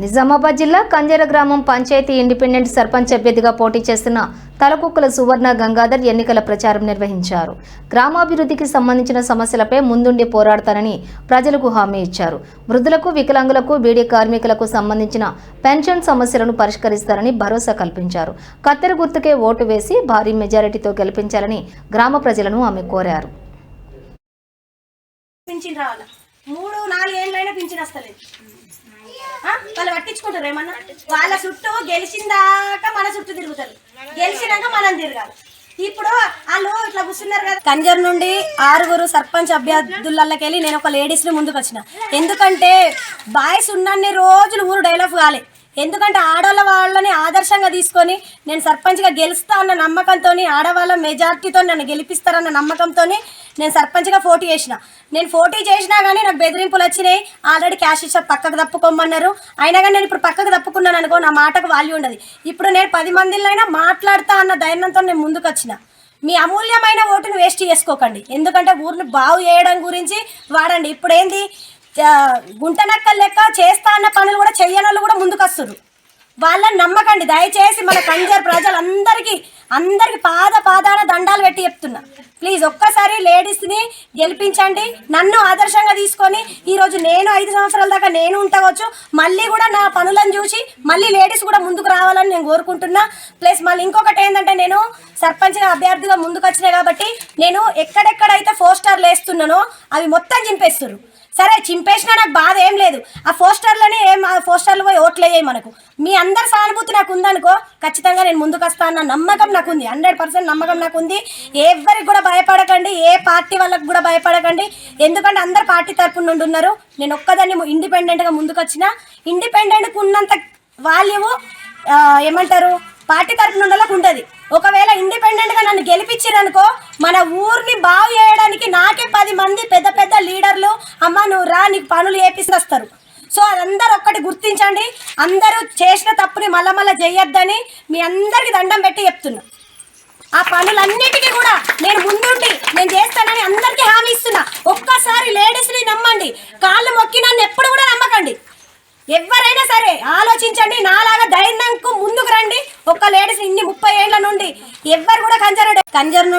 నిజామాబాద్ జిల్లా కంజర గ్రామం పంచాయతీ ఇండిపెండెంట్ సర్పంచ్ అభ్యర్థిగా పోటీ చేస్తున్న తలకుక్కల సువర్ణ గంగాధర్ ఎన్నికల ప్రచారం నిర్వహించారు. గ్రామాభివృద్ధికి సంబంధించిన సమస్యలపై ముందుండి పోరాడతానని ప్రజలకు హామీ ఇచ్చారు. వృద్ధులకు, వికలాంగులకు, బీడీ కార్మికులకు సంబంధించిన పెన్షన్ సమస్యలను పరిష్కరిస్తారని భరోసా కల్పించారు. కత్తెర గుర్తుకే ఓటు వేసి భారీ మెజారిటీతో గెలిపించాలని గ్రామ ప్రజలను ఆమె కోరారు. 3-4 ఏళ్ళైనా పింఛన్ వస్తలేదు. వాళ్ళు పట్టించుకుంటారు ఏమన్నా? వాళ్ళ చుట్టూ గెలిచిందాక మన చుట్టూ తిరుగుతారు, గెలిచినాక మనం తిరగాలి. ఇప్పుడు వాళ్ళు ఇట్లా కూర్చున్నారు కదా. కంజర్ నుండి 6 సర్పంచ్ అభ్యర్థులకెళ్ళి నేను ఒక లేడీస్ని ముందుకు వచ్చిన. ఎందుకంటే బాయ్స్ ఉన్నన్ని రోజులు ఊరు డెవలప్ కాలే. ఎందుకంటే ఆడవాళ్ళ వాళ్ళని ఆదర్శంగా తీసుకొని నేను సర్పంచ్గా గెలుస్తా అన్న నమ్మకంతో, ఆడవాళ్ళ మెజార్టీతో నన్ను గెలిపిస్తారన్న నమ్మకంతో నేను సర్పంచ్గా పోటీ చేసిన. నేను పోటీ చేసినా కానీ నాకు బెదిరింపులు వచ్చినాయి. ఆల్రెడీ క్యాష్ ఇచ్చా పక్కకు తప్పుకోమన్నారు. అయినా కానీ నేను ఇప్పుడు పక్కకు తప్పుకున్నాను అనుకో, నా మాటకు వాల్యూ ఉండదు. ఇప్పుడు నేను 10 మందిలో మాట్లాడతా అన్న ధైర్యంతో నేను ముందుకు వచ్చిన. మీ అమూల్యమైన ఓటును వేస్ట్ చేసుకోకండి. ఎందుకంటే ఊరిని బాగు చేయడం గురించి వాడండి. ఇప్పుడు ఏంది, గుంటనక్కలు లెక్క చేస్తా అన్న పనులు కూడా చెయ్యని వాళ్ళు కూడా ముందుకు వస్తారు. వాళ్ళని నమ్మకండి దయచేసి. మన కంజర్ ప్రజలందరికీ పాదాన దండాలు పెట్టి చెప్తున్నా, ప్లీజ్ ఒక్కసారి లేడీస్ని గెలిపించండి. నన్ను ఆదర్శంగా తీసుకొని ఈరోజు నేను 5 సంవత్సరాల దాకా నేను ఉండవచ్చు. మళ్ళీ కూడా నా పనులను చూసి మళ్ళీ లేడీస్ కూడా ముందుకు రావాలని నేను కోరుకుంటున్నా. ప్లస్ మళ్ళీ ఇంకొకటి ఏంటంటే, నేను సర్పంచ్గా అభ్యర్థిగా ముందుకు వచ్చినా కాబట్టి నేను ఎక్కడెక్కడైతే 4 స్టార్లు వేస్తున్నానో అవి మొత్తం చింపేస్తారు. సరే చింపేసినా నాకు బాధ ఏం లేదు. ఆ 4 స్టార్లని ఆ 4 స్టార్లు పోయి ఓట్లు వేయాయి మనకు. మీ అందరి సానుభూతి నాకు ఉందనుకో, ఖచ్చితంగా నేను ముందుకు వస్తా అన్న నమ్మకం నాకు ఉంది. 100% నమ్మకం నాకు ఉంది. ఎవరికి కూడా భయపడకండి, ఏ పార్టీ వాళ్ళకి కూడా భయపడకండి. ఎందుకంటే అందరు పార్టీ తరపున నుండి ఉన్నారు. నేను ఒక్కదాన్ని ఇండిపెండెంట్గా ముందుకు వచ్చిన. ఇండిపెండెంట్కి ఉన్నంత వాల్యూ ఏమంటారు పార్టీ తరపున ఉండలకు ఉంటుంది. ఒకవేళ ఇండిపెండెంట్గా నన్ను గెలిపించారనుకో, మన ఊరిని బాగు చేయడానికి నాకే 10 మంది పెద్ద పెద్ద లీడర్లు, అమ్మ నువ్వు రా నీకు పనులు చేపిస్తారు. సో అదందరూ ఒక్కటి గుర్తించండి. అందరూ చేసిన తప్పుని మళ్ళా చేయొద్దని మీ అందరికీ దండం పెట్టి చెప్తున్నా. ఆ పనులన్నిటికీ కూడా నేను ముందుండి నేను చేస్తానని అందరికీ హామీ ఇస్తున్నా. ఒక్కసారి లేడీస్ని నమ్మండి. కాళ్ళు మొక్కి నన్ను ఎప్పుడు కూడా నమ్మకండి. ఎవరైనా సరే ఆలోచించండి. నాలాగా ధైర్యంకు ముందుకు రండి. ఒక్క లేడీస్ ఇన్ని 30 ఏళ్ల నుండి ఎవ్వరు కూడా కంజర్ నుండి